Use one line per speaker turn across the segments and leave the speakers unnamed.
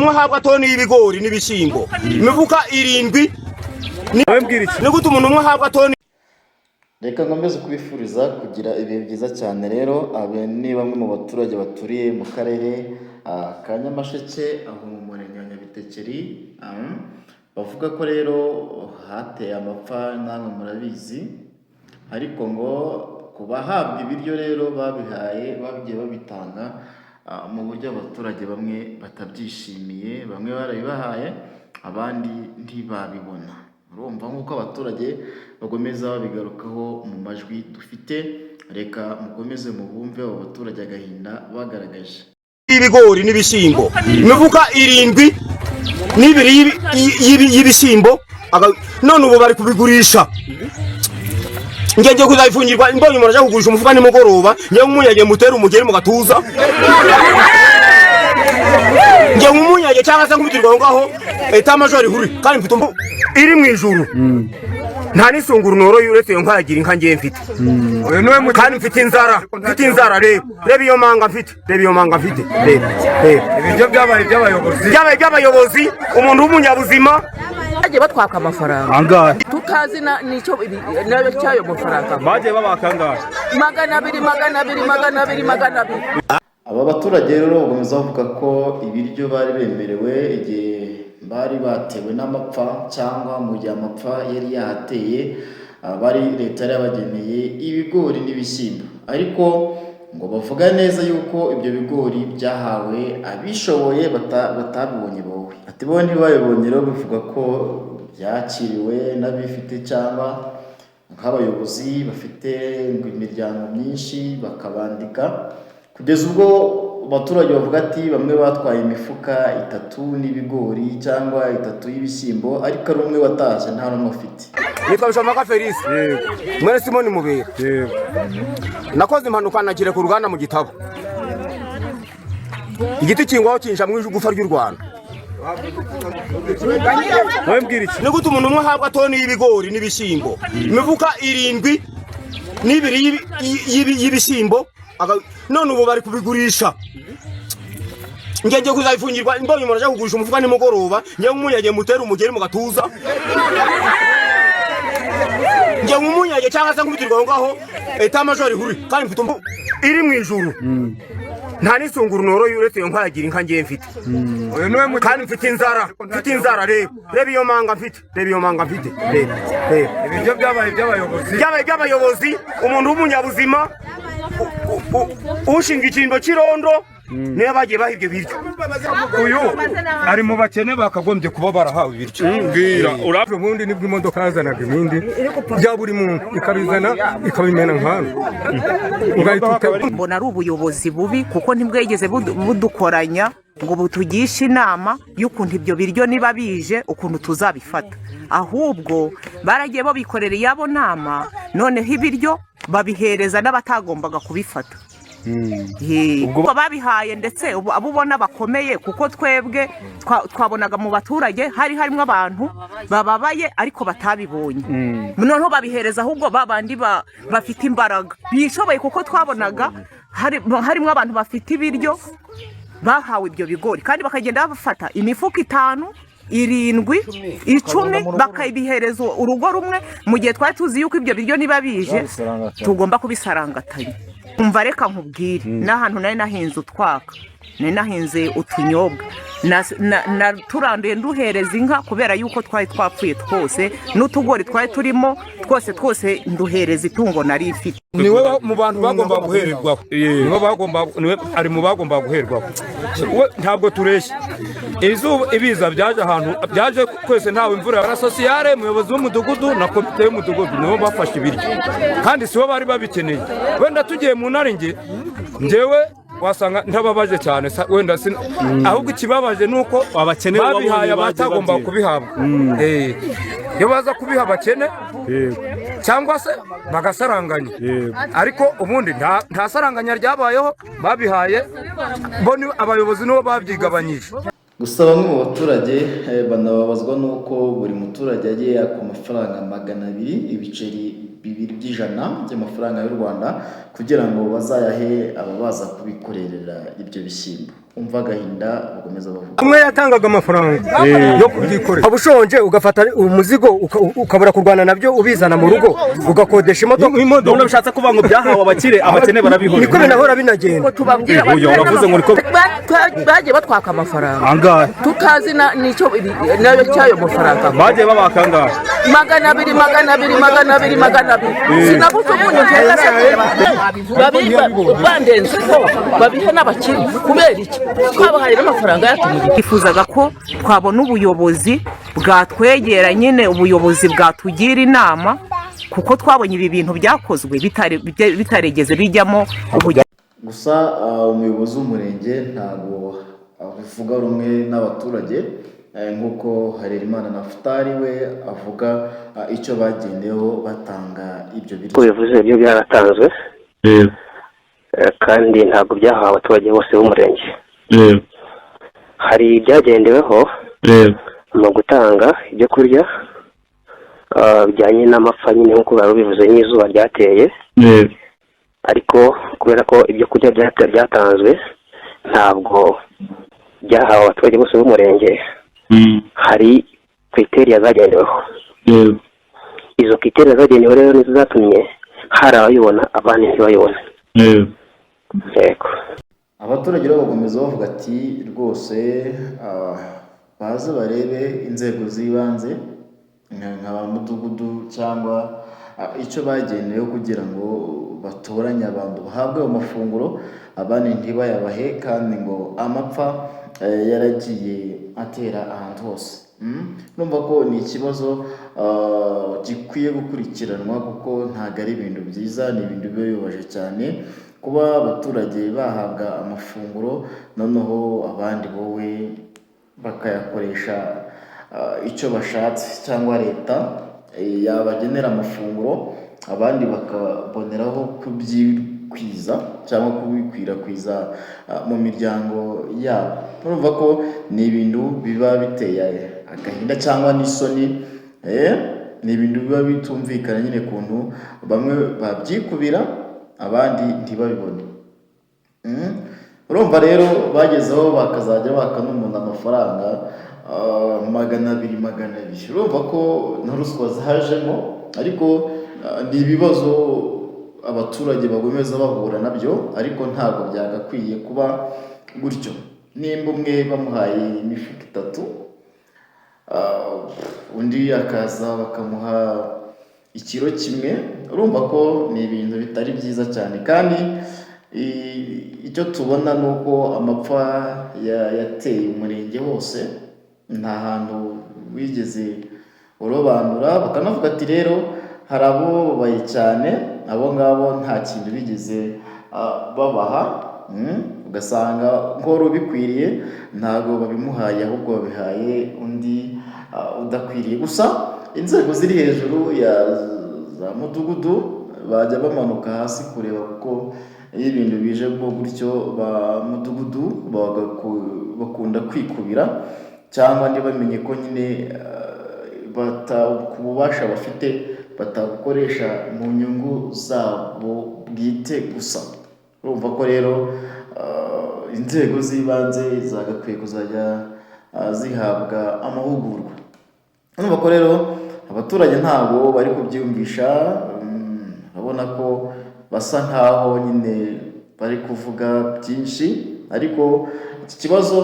umwe ahabwa toni y'ibigori n'ibishyimbo imifuka 7 ni gute umuntu umwe ahabwa toni.
Reka nkomeze kubifuriza kugira ibihe byiza cyane. Rero abe ni bamwe mu baturage baturiye mu karere ka Nyamasheke aho mu murenge wa Nyabitekeri, bavuga ko rero hateye amapfa namwe murabizi, ariko ngo kubahabwa ibiryo rero babihaye bagiye babitanga mu buryo abaturage bamwe batabyishimiye, bamwe barabibahaye abandi ntibabibona. Urumva nk'uko abaturage bagomeza babigarukaho mu majwi dufite. Reka mukomeze mubumve abo baturage agahinda bagaragaje.
Ibigori n'ibishyimbo imifuka 7 y'ibishyimbo none ubu bari kubigurisha. Ngiye kuzayifungirwa imbonye umuntu aje kugurisha umufuka nimugoroba, ngiye nk'umunyage mutera umugeri mu gatuza, ngiye nk'umunyage cyangwa se nk'ubitirwa ngaho eta majori huri kandi mfite iri mu ijuru. Nta nisunguru noro yuretse nkagira inka ngiye mfite kandi mfite inzara reba iyo manga mfite,
ibiryo byabaye
by'abayobozi umuntu w'umunyabuzima
bagiye batwaka amafaranga tutazi nicyo nayo cyayo mafaranga
bagiye babakanga
200.
Aba baturage rero bakomeza bavuga ko ibiryo bari bemerewe igihe bari batewe n'amapfa cyangwa mu gihe amapfa yari yahateye, bari leta yabageneye ibigori n'ibishyimbo, ariko ngo bavuga neza yuko ibyo bigori byahawe abishoboye batabibonye bowe. Ati bo ntibabibonye rero bivuga ko byakiriwe n'abifite cyangwa nk'abayobozi bafite imiryango myinshi bakabandika, kugeza ubwo abaturage bavuga ati bamwe batwaye imifuka 3 n'ibigori cyangwa 3 y'ibishyimbo, ariko ari umwe wataje nta n'umwe afite.
Nitwa Bishamaka Felix mwene Simoni Mubera. Nakoze impanuka nagire ku ruganda mu Gitabo, igiti kingwaho kinsha mu igufa ry'u Rwanda. Ni gute umuntu umwe ahabwa toni y'ibigori n'ibishyimbo imifuka 7 y'ibishyimbo none ubu bari kubigurisha. Ngiye kuzayifungirwa imbonye umuntu aje kugurisha umufuka nimugoroba, ngiye nk'umunyage mutera umugeri mu gatuza, ngiye nk'umunyage cyangwa se nk'ubitirwa ngaho eta majori huri kandi mfite iri mu ijuru. Nta nisunguru noro yuretse nkagira inka ngiye mfite kandi mfite inzara reba iyo manga mfite,
ibiryo byabaye
by'abayobozi umuntu w'umunyabuzima ushinga ikindo cy'irondo niyo bagiye baha ibyo biryo.
Uyu ari mu bakene bakagombye kuba barahawe ibiryo. Mbwira urapfe ubundi nibwo imodoka yazanaga ibindi bya buri muntu ikabizana ikabimena nk'ano.
Mbona ari ubuyobozi bubi kuko ntibwegeze budukoranya ngo butugishe inama y'ukuntu ibyo biryo niba bije ukuntu tuzabifata, ahubwo baragiye babikorera iyabo nama, noneho ibiryo babihereza n'abatagombaga kubifata. Ubwo babihaye ndetse abo ubona bakomeye, kuko twebwe twabonaga mu baturage harimo abantu bababaye ariko batabibonye, noneho babihereza ahubwo babandi bafite imbaraga bishoboye, kuko twabonaga harimo abantu bafite ibiryo bahawe ibyo bigori kandi bakagenda bafata imifuka 5, 7, 10 bakabihereza urugo rumwe, mu gihe twari tuzi yuko ibyo biryo niba bije tugomba kubisarangatanya. Umva reka nkubwire, n'ahantu nari nahinze utwaka, nari nahinze utunyobwa, turanduye nduhereza inka kubera yuko twari twapfuye twose, n'utugori twari turimo twose nduhereza itungo nari ifite.
Niwe mu bantu bagomba guhererwaho, niwe ari mu bagomba guhererwaho. Ntabwo tureshya izuba ibiza byaje ahantu byaje kwese, ntawe imvura ya sosiyale, umuyobozi w'umudugudu na komite y'umudugudu nibo bafashe ibiryo kandi sibo bari babikeneye. Wenda tugiye mu naringe ngewe wasanga ntababaje cyane, wenda ahubwo ikibabaje nuko abakene babihaye abatagomba kubihabwa. Iyo baza kubiha abakene cyangwa se bagasaranganya, ariko ubundi nta saranganya ryabayeho, babihaye bo abayobozi nibo babyigabanyije.
Gusa bamwe mu baturage banababazwa nuko buri muturage yagiye yaka amafaranga 200 ibiceri 2 by'ijana by'amafaranga y'u Rwanda kugira ngo bazayahe ababaza kubikorerera ibyo bishyimbo. umva agahinda bakomeza bavuga.
umwe yatangaga amafaranga yo kubyikorera waba ushonje ugafata umuzigo ukabura kurwana nabyo ubizana mu rugo ugakodesha imodoka
bishatse kuvuga ngo byahawe abakene barabihora
niko binahora binagenda
uyu uravuze ngo niko
bagiye batwaka amafaranga
angahe
tutazi nicyo nayo cyayo mafaranga
bagiye babaka angahe
200 sinabuze umuntu ngenda bandenze ko babihe n'abakiri kubera iki twabahaye n'amafaranga yatumye.
twifuzaga ko twabona ubuyobozi bwatwegera nyine ubuyobozi bwatugira inama kuko twabonye ibi bintu byakozwe bitaregeze bijyamo
gusa umuyobozi w'umurenge ntabwo avuga rumwe n'abaturage nk'uko Harerimana Naftali we avuga icyo bagendeyeho batanga ibyo biryo.
Uko bivuze ibyo byaratanzwe kandi ntabwo byahawe abaturage bose b'umurenge. Hari ibyagendeweho mu gutanga ibyo kurya bijyanye n'amapfa nyine nk'uko bari bivuze n'izuba ryateye, ariko kubera ko ibyo kurya byatanzwe ntabwo byahawe abaturage bose b'umurenge. Hari kriteriya zagendeweho. Izo kriteriya zagendeweho rero nizo zatumye hari abayibona abandi ntibayibona. Yego.
Abaturage rero bakomeza bavuga ati rwose baze barebe inzego z'ibanze nka mudugudu cyangwa icyo bagenewe kugira ngo batoranye abantu bahabwe amafunguro abandi ntibayabahe kandi ngo amapfa yaragiye atera ahantu hose. Numva ko ni ikibazo gikwiye gukurikiranwa kuko ntabwo ari ibintu byiza, ni ibintu biba bibabaje cyane kuba abaturage bahabwa amafunguro noneho abandi wowe bakayakoresha icyo bashatse cyangwa leta yabagenera amafunguro abandi bakaboneraho kubyikwiza cyangwa kubikwirakwiza mu miryango yabo. Urumva ko ni ibintu biba biteye agahinda cyangwa n'isoni, ni ibintu biba bitumvikana nyine kuntu bamwe babyikubira abandi ntibabibone. Urumva rero bagezeho bakazajya baka n'umuntu amafaranga 200. Urumva ko na ruswa zahajemo, ariko ni ibibazo abaturage bagomeza bahura nabyo, ariko ntabwo byagakwiye kuba gutyo. Nimba umwe bamuhaye imifuka 3 undi akaza bakamuha ikiro kimwe, urumva ko ni ibintu bitari byiza cyane. Kandi icyo tubona ni uko amapfa yateye umurenge hose, nta hantu wigeze urobanura. Bakanavuga ati rero hari abo babaye cyane, abo ngabo nta kintu bigeze babaha, ugasanga nk'uwari ubikwiriye ntabwo babimuhaye ahubwo babihaye undi udakwiriye. Gusa inzego ziri hejuru ya za mudugudu bajya bamanuka hasi kureba, kuko iyo ibintu bije bwo gutyo ba mudugudu bakunda kwikubira cyangwa ntibamenye ko nyine ku bubasha bafite batabukoresha mu nyungu zabo bwite gusa. Urumva ko rero inzego z'ibanze zagakwiye kuzajya zihabwa amahugurwa. Urumva ko rero abaturage ntabwo bari kubyiyumvisha, urabona ko basa nkaho nyine bari kuvuga byinshi, ariko iki kibazo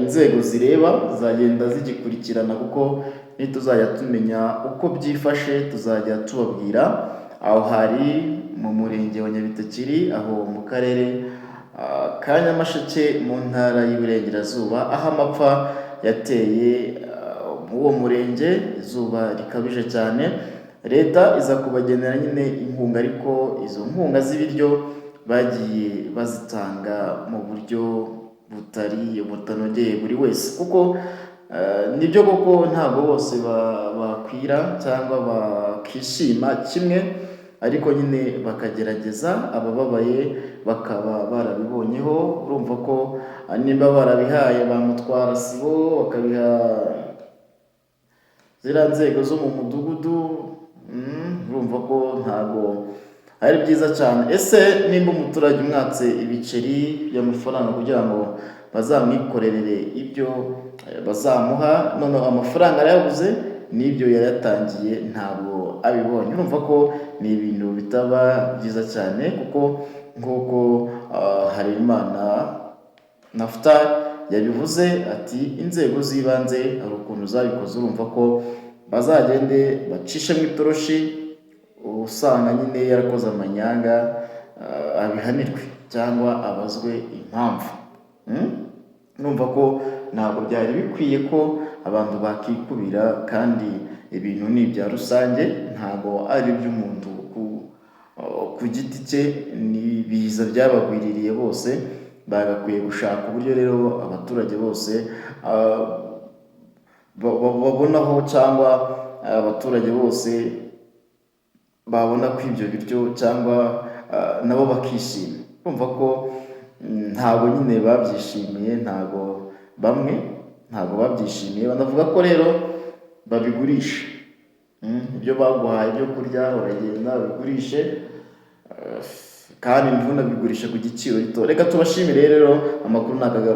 inzego zireba zagenda zigikurikirana, kuko nituzajya tumenya uko byifashe tuzajya tubabwira. Aho hari mu murenge wa Nyabitekeri, aho mu karere ka Nyamasheke mu ntara y'Iburengerazuba, aho amapfa yateye uwo murenge, izuba rikabije cyane. Leta iza kubagenera nyine inkunga, ariko izo nkunga z'ibiryo bagiye bazitanga mu buryo butanogeye buri wese, kuko nibyo koko ntabwo bose bakwira cyangwa bakishima kimwe, ariko nyine bakagerageza. Abababaye bakaba barabibonyeho. Urumva ko nimba barabihaye ba mutwara sibo, bakabiha ziriya nzego zo mu mudugudu, urumva ko ntabwo ari byiza cyane. Ese nimba umuturage umwatse ibiceri by'amafaranga kugira ngo bazamwikorerere ibyo bazamuha, noneho amafaranga arayabuze, n'ibyo yarayatangiye ntabwo abibonye, urumva ko ni ibintu bitaba byiza cyane. Kuko nk'uko Harerimana Naphtal yabivuze ati inzego z'ibanze hari ukuntu zabikoze, urumva ko bazagende bacishe mu itoroshi, usanga nyine yarakoze amanyanga abihanirwe cyangwa abazwe impamvu. Numva ko ntabwo byari bikwiye ko abantu bakikubira, kandi ibintu ni ibya rusange, ntabwo ari iby'umuntu ku giti cye, ni ibiza byabagwiririye bose. Bagakwiye gushaka uburyo rero abaturage bose babonaho, cyangwa abaturage bose babona ko ibyo biryo cyangwa nabo bakishima. Kumva ko ntabwo nyine babyishimiye, bamwe ntabwo babyishimiye, banavuga ko rero babigurisha ibyo baguhaye byo kurya, uragenda babigurishe kandi ntibigurishe ku giciro gito. Reka tubashimire rero, amakuru nagaga